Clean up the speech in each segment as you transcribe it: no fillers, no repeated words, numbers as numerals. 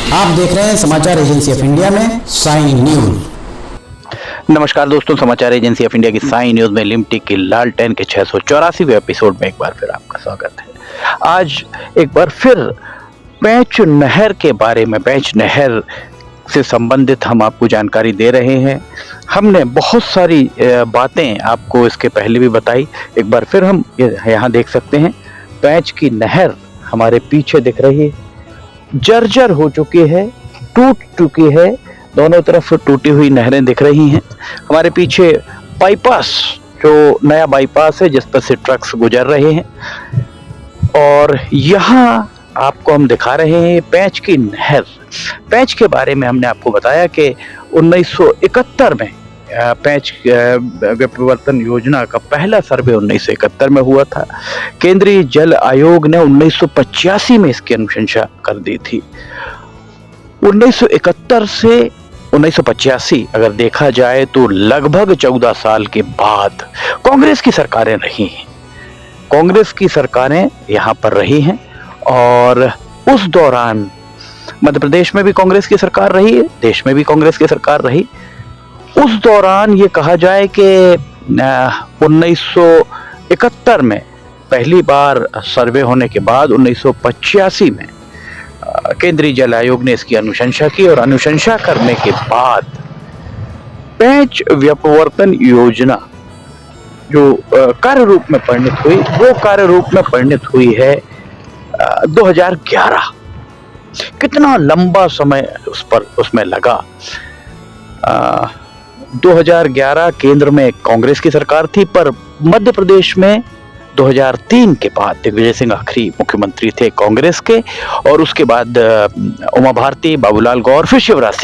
आप देख रहे हैं समाचार एजेंसी ऑफ इंडिया में साइन न्यूज। नमस्कार दोस्तों, समाचार एजेंसी ऑफ इंडिया की साइन न्यूज में लिमटिक की लालटेन के 684वें एपिसोड में एक बार फिर आपका स्वागत है। आज एक बार फिर पेंच नहर के बारे में, पेंच नहर से संबंधित हम आपको जानकारी दे रहे हैं। हमने बहुत सारी बातें आपको इसके पहले भी बताई। एक बार फिर हम यहाँ देख सकते हैं पेंच की नहर हमारे पीछे दिख रही है, जर्जर हो चुकी है, टूट चुकी है, दोनों तरफ टूटी हुई नहरें दिख रही हैं। हमारे पीछे बाईपास, जो नया बाईपास है जिस पर से ट्रक्स गुजर रहे हैं, और यहाँ आपको हम दिखा रहे हैं पेंच की नहर। पेंच के बारे में हमने आपको बताया कि 1971 में पेंच व्यपवर्तन योजना का पहला सर्वे 1971 में हुआ था। केंद्रीय जल आयोग ने 1985 में इसकी अनुशंसा कर दी थी। 1971 से 1985 अगर देखा जाए तो लगभग 14 साल के बाद कांग्रेस की सरकारें रही हैं। कांग्रेस की सरकारें यहाँ पर रही हैं, और उस दौरान मध्य प्रदेश में भी कांग्रेस की सरकार रही है, देश में भी कांग्रेस की सरकार रही। उस दौरान ये कहा जाए कि 1971 में पहली बार सर्वे होने के बाद 1985 में केंद्रीय जल आयोग ने इसकी अनुशंसा की, और अनुशंसा करने के बाद पेंच व्यपवर्तन योजना जो कार्य रूप में परिणत हुई, वो कार्य रूप में परिणत हुई है 2011। कितना लंबा समय उसमें लगा। 2011 केंद्र में कांग्रेस की सरकार थी, पर मध्य प्रदेश में 2003 के बाद दिग्विजय सिंह आखिरी मुख्यमंत्री थे कांग्रेस के, और उसके बाद उमा भारती, बाबूलाल गौर, फिर शिवराज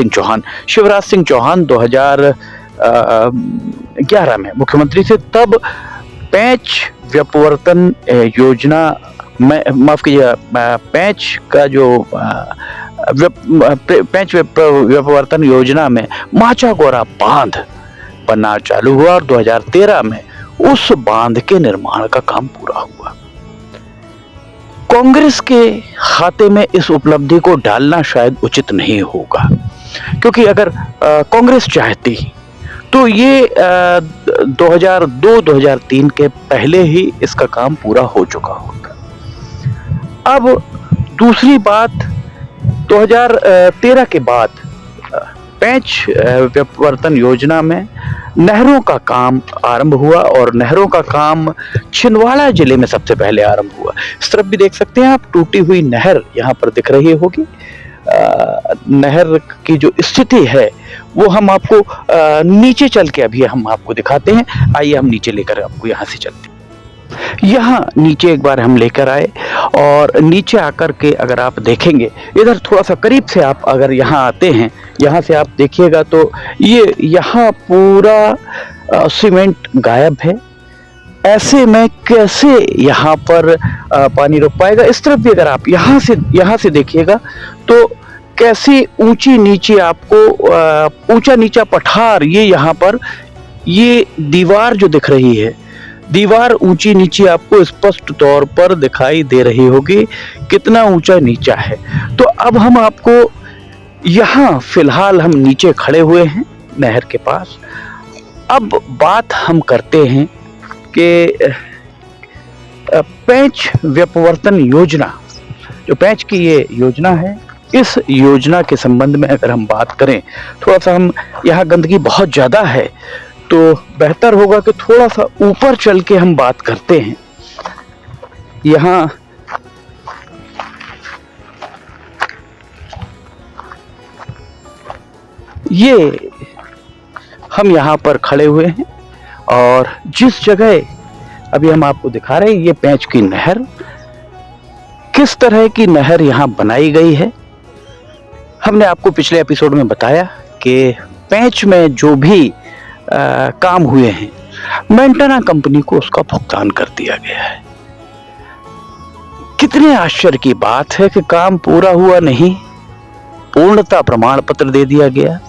सिंह चौहान 2011 में मुख्यमंत्री थे। तब पेंच व्यपवर्तन योजना में, माफ कीजिए, पेंच का जो पेंच व्यपवर्तन योजना में माचागोरा बांध बनना चालू हुआ, और 2013 में उस बांध के निर्माण का काम पूरा हुआ। कांग्रेस के खाते में इस उपलब्धि को डालना शायद उचित नहीं होगा, क्योंकि अगर कांग्रेस चाहती तो ये 2002-2003 के पहले ही इसका काम पूरा हो चुका होता। अब दूसरी बात, 2013 के बाद पेंच व्यपवर्तन योजना में नहरों का काम आरंभ हुआ, और नहरों का काम छिंदवाड़ा जिले में सबसे पहले आरंभ हुआ। इस तरफ भी देख सकते हैं आप, टूटी हुई नहर यहाँ पर दिख रही होगी। नहर की जो स्थिति है वो हम आपको नीचे चल के अभी हम आपको दिखाते हैं। आइए हम नीचे लेकर आपको यहाँ से चलते हैं। यहाँ नीचे एक बार हम लेकर आए, और नीचे आकर के अगर आप देखेंगे, इधर थोड़ा सा करीब से आप अगर यहाँ आते हैं, यहाँ से आप देखिएगा तो ये यहाँ पूरा सीमेंट गायब है। ऐसे में कैसे यहाँ पर पानी रुक पाएगा? इस तरफ भी अगर आप यहाँ से देखिएगा तो कैसी ऊंची नीचे आपको ऊंचा नीचा पठार, ये यहाँ पर ये दीवार जो दिख रही है, दीवार ऊंची नीचे आपको स्पष्ट तौर पर दिखाई दे रही होगी कितना ऊंचा नीचा है। तो अब हम आपको यहाँ फिलहाल हम नीचे खड़े हुए हैं नहर के पास। अब बात हम करते हैं कि पेंच व्यपवर्तन योजना, जो पेंच की ये योजना है, इस योजना के संबंध में अगर हम बात करें, थोड़ा सा हम यहाँ गंदगी बहुत ज़्यादा है तो बेहतर होगा कि थोड़ा सा ऊपर चल के हम बात करते हैं। यहाँ ये हम यहाँ पर खड़े हुए हैं, और जिस जगह अभी हम आपको दिखा रहे हैं, ये पेंच की नहर, किस तरह की नहर यहाँ बनाई गई है। हमने आपको पिछले एपिसोड में बताया कि पेंच में जो भी काम हुए हैं, मेंटेना कंपनी को उसका भुगतान कर दिया गया है। कितने आश्चर्य की बात है कि काम पूरा हुआ नहीं, पूर्णता प्रमाण पत्र दे दिया गया,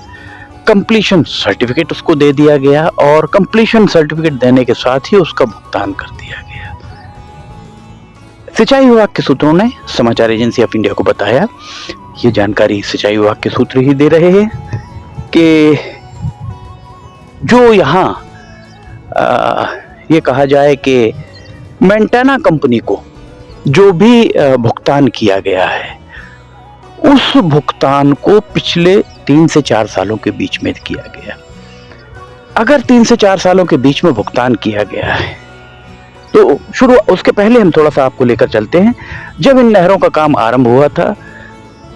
कंप्लीशन सर्टिफिकेट उसको दे दिया गया, और कंप्लीशन सर्टिफिकेट देने के साथ ही उसका भुगतान कर दिया गया। सिंचाई विभाग के सूत्रों ने समाचार एजेंसी ऑफ इंडिया को बताया ये जानकारी सिंचाई विभाग के सूत्र ही दे रहे हैं कि जो यहाँ ये कहा जाए कि मेंटेना कंपनी को जो भी भुगतान किया गया है, उस भुगतान को पिछले 3 से 4 सालों के बीच में किया गया। अगर 3 से 4 सालों के बीच में भुगतान किया गया है तो उसके पहले हम थोड़ा सा आपको लेकर चलते हैं। जब इन नहरों का काम आरंभ हुआ था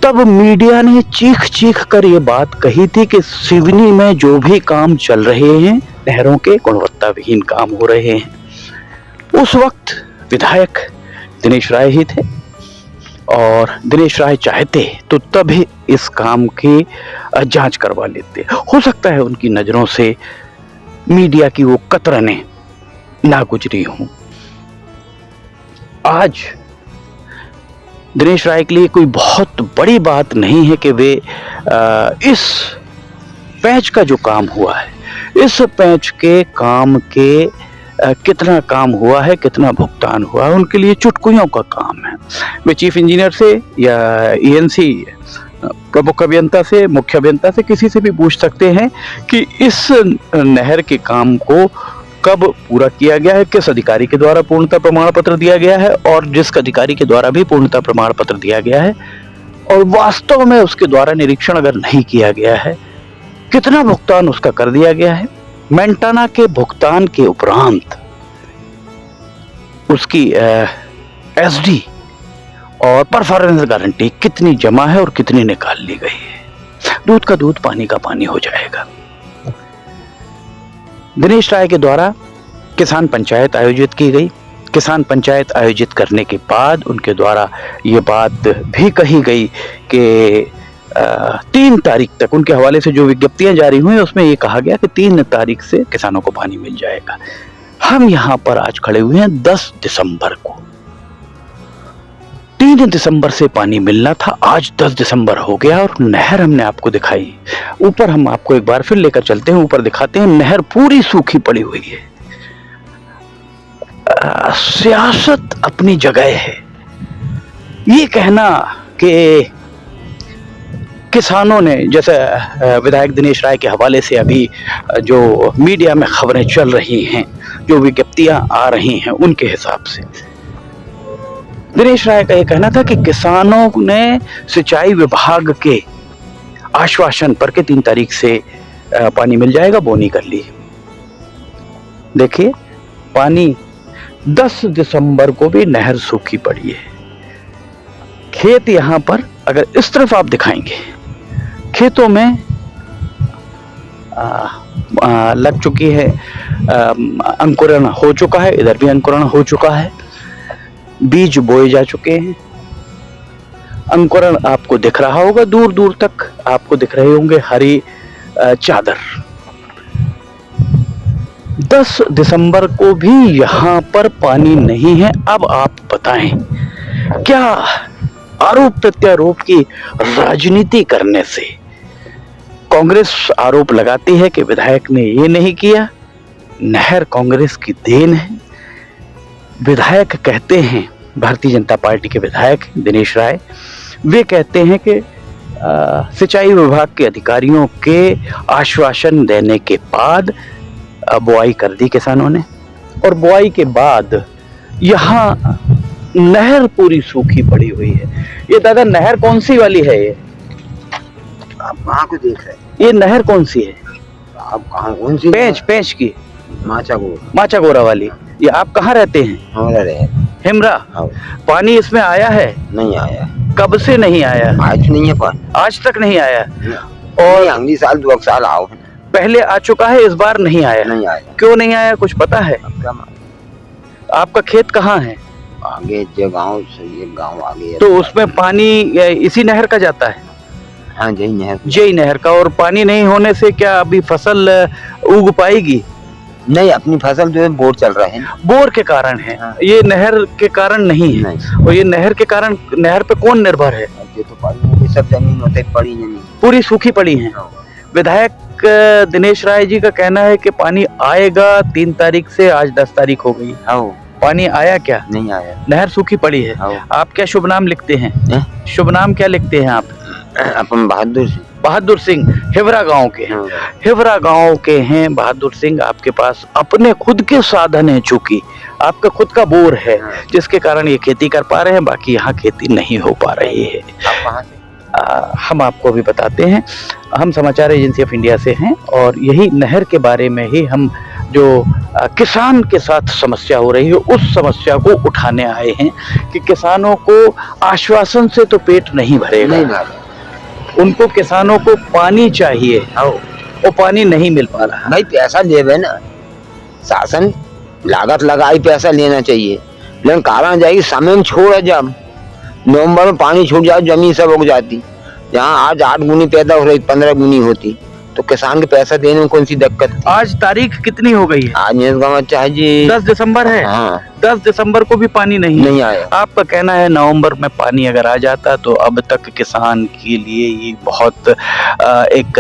तब मीडिया ने चीख चीख कर ये बात कही थी कि सिवनी में जो भी काम चल रहे हैं नहरों के गुणवत्ता विहीन काम हो रहे हैं। उस वक्त विधायक दिनेश राय ही थे और दिनेश राय चाहते तो तभी इस काम की जांच करवा लेते। हो सकता है उनकी नजरों से मीडिया की वो कतरने ना गुजरी हों। आज दिनेश राय के लिए कोई बहुत बड़ी बात नहीं है कि वे इस पैच का जो काम हुआ है, इस पैच के काम के कितना काम हुआ है, कितना भुगतान हुआ है, उनके लिए चुटकुलियों का काम है। वे चीफ इंजीनियर से या ईएनसी प्रमुख अभियंता से, मुख्य अभियंता से, किसी से भी पूछ सकते हैं कि इस नहर के काम को कब पूरा किया गया है, किस अधिकारी के द्वारा पूर्णता प्रमाण पत्र दिया गया है और जिस अधिकारी के द्वारा भी पूर्णता प्रमाण पत्र दिया गया है और वास्तव में उसके द्वारा निरीक्षण अगर नहीं किया गया है, कितना भुगतान उसका कर दिया गया है। मेंटेना के भुगतान के उपरांत उसकी एसडी और परफॉर्मेंस गारंटी कितनी जमा है और कितनी निकाल ली गई है। दूध का दूध, पानी का पानी हो जाएगा। दिनेश राय के द्वारा किसान पंचायत आयोजित की गई। किसान पंचायत आयोजित करने के बाद उनके द्वारा ये बात भी कही गई कि 3 तारीख तक उनके हवाले से जो विज्ञप्तियां जारी हुई उसमें ये कहा गया कि 3 तारीख से किसानों को पानी मिल जाएगा। हम यहाँ पर आज खड़े हुए हैं 10 दिसंबर को। 3 दिसंबर से पानी मिलना था, आज 10 दिसंबर हो गया और नहर हमने आपको दिखाई। ऊपर हम आपको एक बार फिर लेकर चलते हैं, ऊपर दिखाते हैं। नहर पूरी सूखी पड़ी हुई है। सियासत अपनी जगह है। ये कहना कि किसानों ने, जैसे विधायक दिनेश राय के हवाले से अभी जो मीडिया में खबरें चल रही हैं, जो विज्ञप्तियां आ रही हैं, उनके हिसाब से दिनेश राय का यह कहना था कि किसानों ने सिंचाई विभाग के आश्वासन पर के 3 तारीख से पानी मिल जाएगा, बोनी कर ली। देखिए, पानी 10 दिसंबर को भी नहर सूखी पड़ी है। खेत यहां पर अगर इस तरफ आप दिखाएंगे, खेतों में लग चुकी है, अंकुरण हो चुका है। इधर भी अंकुरण हो चुका है, बीज बोए जा चुके हैं। अंकुरण आपको दिख रहा होगा, दूर दूर तक आपको दिख रहे होंगे हरी चादर। 10 दिसंबर को भी यहां पर पानी नहीं है। अब आप बताएं, क्या आरोप प्रत्यारोप की राजनीति करने से कांग्रेस आरोप लगाती है कि विधायक ने ये नहीं किया? नहर कांग्रेस की देन है। विधायक कहते हैं, भारतीय जनता पार्टी के विधायक दिनेश राय, वे कहते हैं कि सिंचाई विभाग के अधिकारियों के आश्वासन देने के बाद बुआई कर दी किसानों ने, और बुआई के बाद यहाँ नहर पूरी सूखी पड़ी हुई है। ये दादा, नहर कौन सी वाली है? ये आप कहाँ को देख रहे हैं? ये नहर कौन सी है? आप कहाँ, कौन सी? पेंच की माचा गोरा वाली। ये आप कहाँ रहते हैं? हमारा रहे हिमरा। पानी इसमें आया है? नहीं आया। कब से नहीं आया? आज नहीं है पानी, आज तक नहीं आया। और अगली साल 2 साल आओ। पहले आ चुका है, इस बार नहीं आया। नहीं आया। क्यों नहीं आया, कुछ पता है? आपका खेत कहाँ है? आगे जो गाँव से, ये गाँव आगे। तो उसमें पानी इसी नहर का जाता है? हाँ, जय नहर का। और पानी नहीं होने से क्या अभी फसल उग पाएगी? नहीं, अपनी फसल जो है बोर चल रहा है। बोर के कारण है। हाँ। ये नहर के कारण नहीं है। नहीं। और ये नहर के कारण, नहर पे कौन निर्भर है? ये तो पानी, ये सब जमीन होते पड़ी नहीं, पूरी सूखी पड़ी है। हाँ। विधायक दिनेश राय जी का कहना है कि पानी आएगा 3 तारीख से, आज 10 तारीख हो गई। हाँ। पानी आया क्या? नहीं आया। नहर सूखी पड़ी है। हाँ। आप क्या शुभ नाम लिखते हैं? शुभ नाम क्या लिखते हैं आप? अपन बहादुर सिंह हिवरा गांव के हैं। हिवरा गांव के हैं बहादुर सिंह। आपके पास अपने खुद के साधन है, चूंकि आपका खुद का बोर है, जिसके कारण ये खेती कर पा रहे हैं, बाकी यहाँ खेती नहीं हो पा रही है। आप कहाँ से? हम आपको भी बताते हैं, हम समाचार एजेंसी ऑफ इंडिया से हैं और यही नहर के बारे में ही हम जो किसान के साथ समस्या हो रही है उस समस्या को उठाने आए हैं कि किसानों को आश्वासन से तो पेट नहीं भरेगा, नहीं भाई, उनको किसानों को पानी चाहिए, वो पानी नहीं मिल पा रहा। भाई पैसा देवे ना, शासन लागत लगाई पैसा लेना चाहिए, लेकिन कारण जाएगी समय में छोड़, जब नवंबर में पानी छूट जाए जमीन सब उग जाती, जहाँ आज 8 गुनी पैदा हो रही 15 गुनी होती, तो किसान के पैसा देने में कौन सी दिक्कत थी? आज तारीख कितनी हो गई है? आज मेरे चाहे जी 10 दिसंबर है। हाँ, 10 दिसंबर को भी पानी नहीं आया। आपका कहना है नवंबर में पानी अगर आ जाता तो अब तक किसान के लिए ये बहुत एक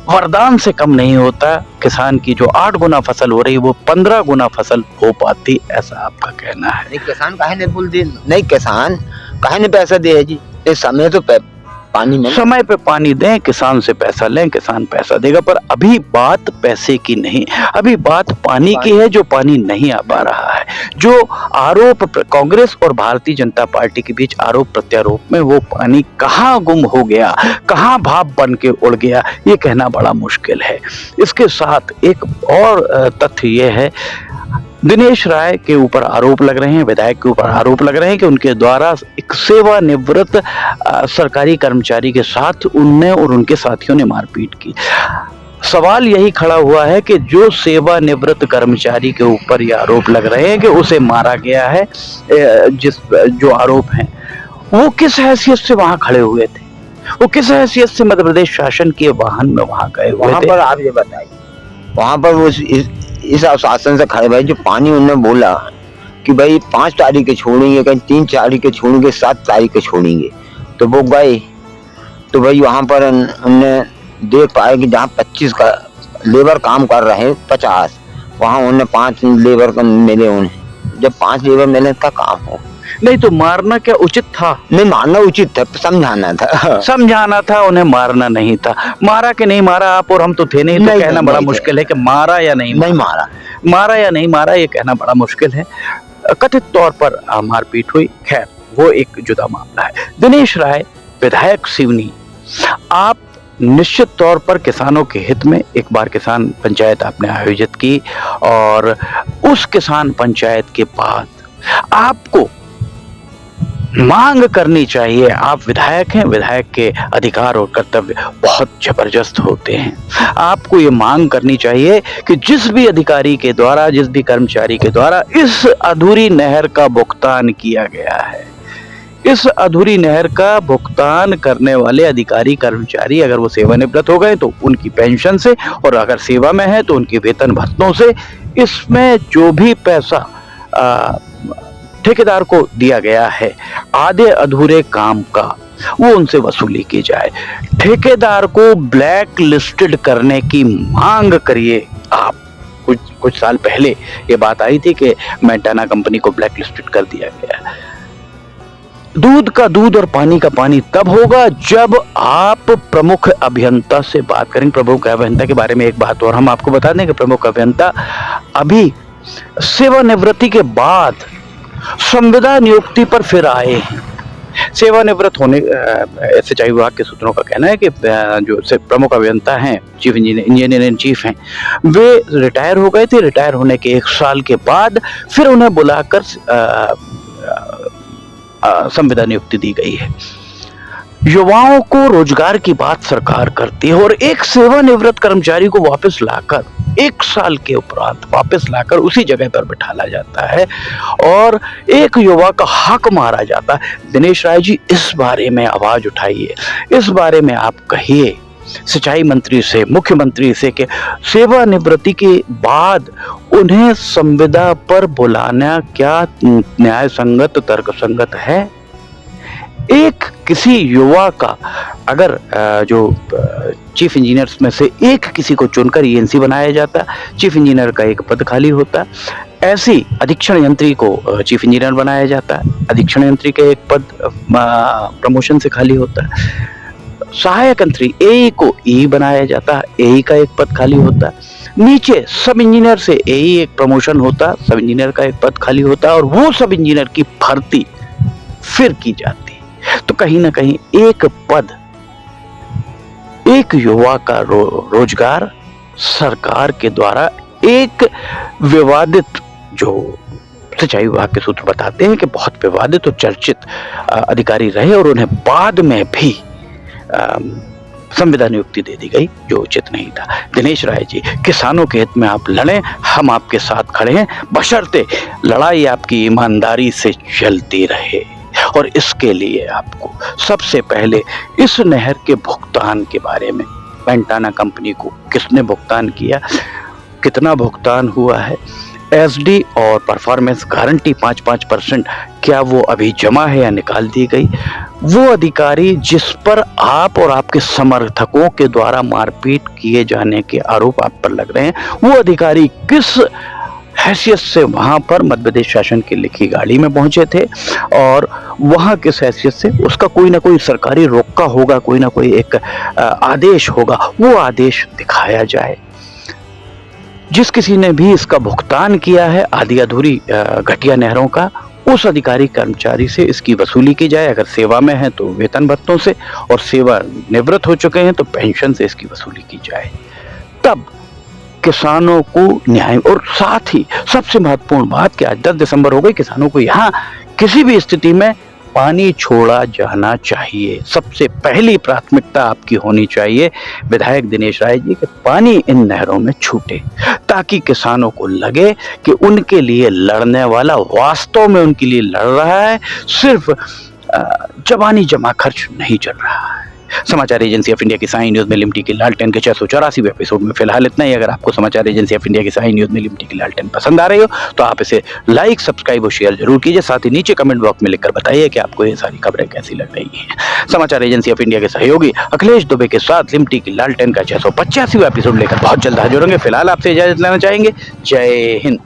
वरदान से कम नहीं होता। किसान की जो 8 गुना फसल हो रही वो 15 गुना फसल हो पाती, ऐसा आपका कहना है। नहीं किसान काहे ने बोल दे, नहीं किसान काहे ने पैसा दे जी, इस समय तो पानी में समय पे पानी दें, किसान से पैसा लें, किसान पैसा देगा। पर अभी बात पैसे की नहीं, अभी बात पानी की है, जो पानी नहीं आ पा रहा है। जो आरोप कांग्रेस और भारतीय जनता पार्टी के बीच आरोप प्रत्यारोप में वो पानी कहाँ गुम हो गया, कहाँ भाप बन के उड़ गया, ये कहना बड़ा मुश्किल है। इसके साथ एक और तथ्य ये है, दिनेश राय के ऊपर आरोप लग रहे हैं, विधायक के ऊपर आरोप लग रहे हैं कि उनके द्वारा एक सेवानिवृत्त सरकारी कर्मचारी के साथ उनने और उनके साथियों ने मारपीट की। सवाल यही खड़ा हुआ है कि जो सेवानिवृत्त कर्मचारी के ऊपर ये आरोप लग रहे हैं कि उसे मारा गया है, जो आरोप हैं वो किस हैसियत से वहां खड़े हुए थे, वो किस हैसियत से मध्य प्रदेश शासन के वाहन में वहां गए हुए थे? वहां पर आप ये बताइए, वहां पर वो इस आश्वासन से खड़े भाई, जो पानी उन्होंने बोला कि भाई 5 तारीख के छोड़ेंगे, कहीं 3 तारीख के छोड़ेंगे, 7 तारीख के छोड़ेंगे, तो वो गए। तो भाई वहां पर उन्होंने देख पाए कि जहाँ 25 का लेबर काम कर रहे हैं 50, वहां उन्हें 5 लेबर का मिले। उन्हें जब 5 लेबर मिले का काम हो, नहीं तो मारना क्या उचित था? नहीं मारना उचित था, समझाना था। समझाना था, उन्हें मारना नहीं था। मारा कि नहीं मारा, आप और हम तो थे नहीं, तो कहना बड़ा मुश्किल है कि मारा या नहीं मारा या नहीं मारा, ये कहना बड़ा मुश्किल है। कथित तौर पर मारपीट हुई, खैर वो एक जुदा मामला है। दिनेश राय विधायक सिवनी, आप निश्चित तौर पर किसानों के हित में एक बार किसान पंचायत आपने आयोजित की और उस किसान पंचायत के बाद आपको मांग करनी चाहिए। आप विधायक हैं, विधायक के अधिकार और कर्तव्य बहुत जबरदस्त होते हैं। आपको ये मांग करनी चाहिए कि जिस भी अधिकारी के द्वारा, जिस भी कर्मचारी के द्वारा इस अधूरी नहर का भुगतान किया गया है, इस अधूरी नहर का भुगतान करने वाले अधिकारी कर्मचारी अगर वो सेवानिवृत्त हो गए तो उनकी पेंशन से, और अगर सेवा में है तो उनके वेतन भत्तों से, इसमें जो भी पैसा ठेकेदार को दिया गया है आधे अधूरे काम का, वो उनसे वसूली की जाए। ठेकेदार को ब्लैक लिस्टेड करने की मांग करिए आप। कुछ साल पहले ये बात आई थी कि मेंटेना कंपनी को ब्लैक लिस्टेड कर दिया गया। दूध का दूध और पानी का पानी तब होगा जब आप प्रमुख अभियंता से बात करेंगे। प्रमुख अभियंता के बारे में एक बात और हम आपको बता दें कि प्रमुख अभियंता अभी सेवानिवृत्ति के बाद संविदा नियुक्ति पर फिर आए हैं। सेवानिवृत्त होने सिंचाई विभाग के सूत्रों का कहना है कि जो प्रमुख अभियंता हैं, चीफ इंजीनियर इन चीफ हैं, वे रिटायर हो गए थे। रिटायर होने के 1 साल के बाद फिर उन्हें बुलाकर संविदा नियुक्ति दी गई है। युवाओं को रोजगार की बात सरकार करती है और एक सेवानिवृत्त कर्मचारी को वापस लाकर 1 साल के उपरांत वापस लाकर उसी जगह पर बिठाला जाता है और एक युवा का हक मारा जाता है। दिनेश राय जी, इस बारे में आवाज उठाइए, इस बारे में आप कहिए सिंचाई मंत्री से, मुख्यमंत्री से कि सेवानिवृत्ति के बाद उन्हें संविदा पर बुलाना क्या न्याय संगत, तर्क संगत है? एक किसी युवा का अगर जो चीफ इंजीनियर्स में से एक किसी को चुनकर ईएनसी बनाया जाता, चीफ इंजीनियर का एक पद खाली होता, ऐसी अधीक्षण यंत्री को चीफ इंजीनियर बनाया जाता, अधीक्षण यंत्री का एक पद प्रमोशन से खाली होता। सहायक यंत्री एई को ई बनाया जाता, एई का एक पद खाली होता, नीचे सब इंजीनियर से एई एक प्रमोशन होता, सब इंजीनियर का एक पद खाली होता और वो सब इंजीनियर की भर्ती फिर की जाती। तो कहीं ना कहीं एक पद, एक युवा का रोजगार सरकार के द्वारा एक विवादित, जो सिंचाई विभाग के सूत्र बताते हैं कि बहुत विवादित और चर्चित अधिकारी रहे और उन्हें बाद में भी संविदा नियुक्ति दे दी गई, जो उचित नहीं था। दिनेश राय जी, किसानों के हित में आप लड़ें, हम आपके साथ खड़े हैं, बशर्ते लड़ाई आपकी ईमानदारी से चलती रहे। और इसके लिए आपको सबसे पहले इस नहर के भुगतान के बारे में, पेंटाना कंपनी को किसने भुगतान किया, कितना भुगतान हुआ है, एसडी और परफॉर्मेंस गारंटी 5-5% क्या वो अभी जमा है या निकाल दी गई, वो अधिकारी जिस पर आप और आपके समर्थकों के द्वारा मारपीट किए जाने के आरोप आप पर लग रहे हैं, वो अधिकारी किस हैसियत से वहां पर मध्य प्रदेश शासन की लिखी गाड़ी में पहुंचे थे और वहां किस हैसियत से, उसका कोई ना कोई सरकारी रोका होगा, कोई ना कोई एक आदेश होगा, वो आदेश दिखाया जाए। जिस किसी ने भी इसका भुगतान किया है आधी अधूरी घटिया नहरों का, उस अधिकारी कर्मचारी से इसकी वसूली की जाए। अगर सेवा में है तो वेतन भत्तों से, और सेवा निवृत्त हो चुके हैं तो पेंशन से इसकी वसूली की जाए। तब किसानों को न्याय, और साथ ही सबसे महत्वपूर्ण बात कि आज 10 दिसंबर हो गई, किसानों को यहाँ किसी भी स्थिति में पानी छोड़ा जाना चाहिए। सबसे पहली प्राथमिकता आपकी होनी चाहिए विधायक दिनेश राय जी कि पानी इन नहरों में छूटे, ताकि किसानों को लगे कि उनके लिए लड़ने वाला वास्तव में उनके लिए लड़ रहा है, सिर्फ जबानी जमा खर्च नहीं चल रहा है। समाचार एजेंसी ऑफ इंडिया की साई न्यूज में लिमटी की लालटेन के 684वें एपिसोड में फिलहाल इतना ही। अगर आपको समाचार एजेंसी ऑफ इंडिया की साई न्यूज में लिमटी की लालटेन पसंद आ रही हो तो आप इसे लाइक, सब्सक्राइब और शेयर जरूर कीजिए। साथ ही नीचे कमेंट बॉक्स में लिखकर बताइए कि आपको ये सारी खबरें कैसी लग रही हैं। समाचार एजेंसी ऑफ इंडिया के सहयोगी अखिलेश दुबे के साथ लिमटी की लालटेन का 685वां एपिसोड लेकर बहुत जल्द हाजिर होंगे। फिलहाल आपसे इजाजत लेना चाहेंगे। जय हिंद।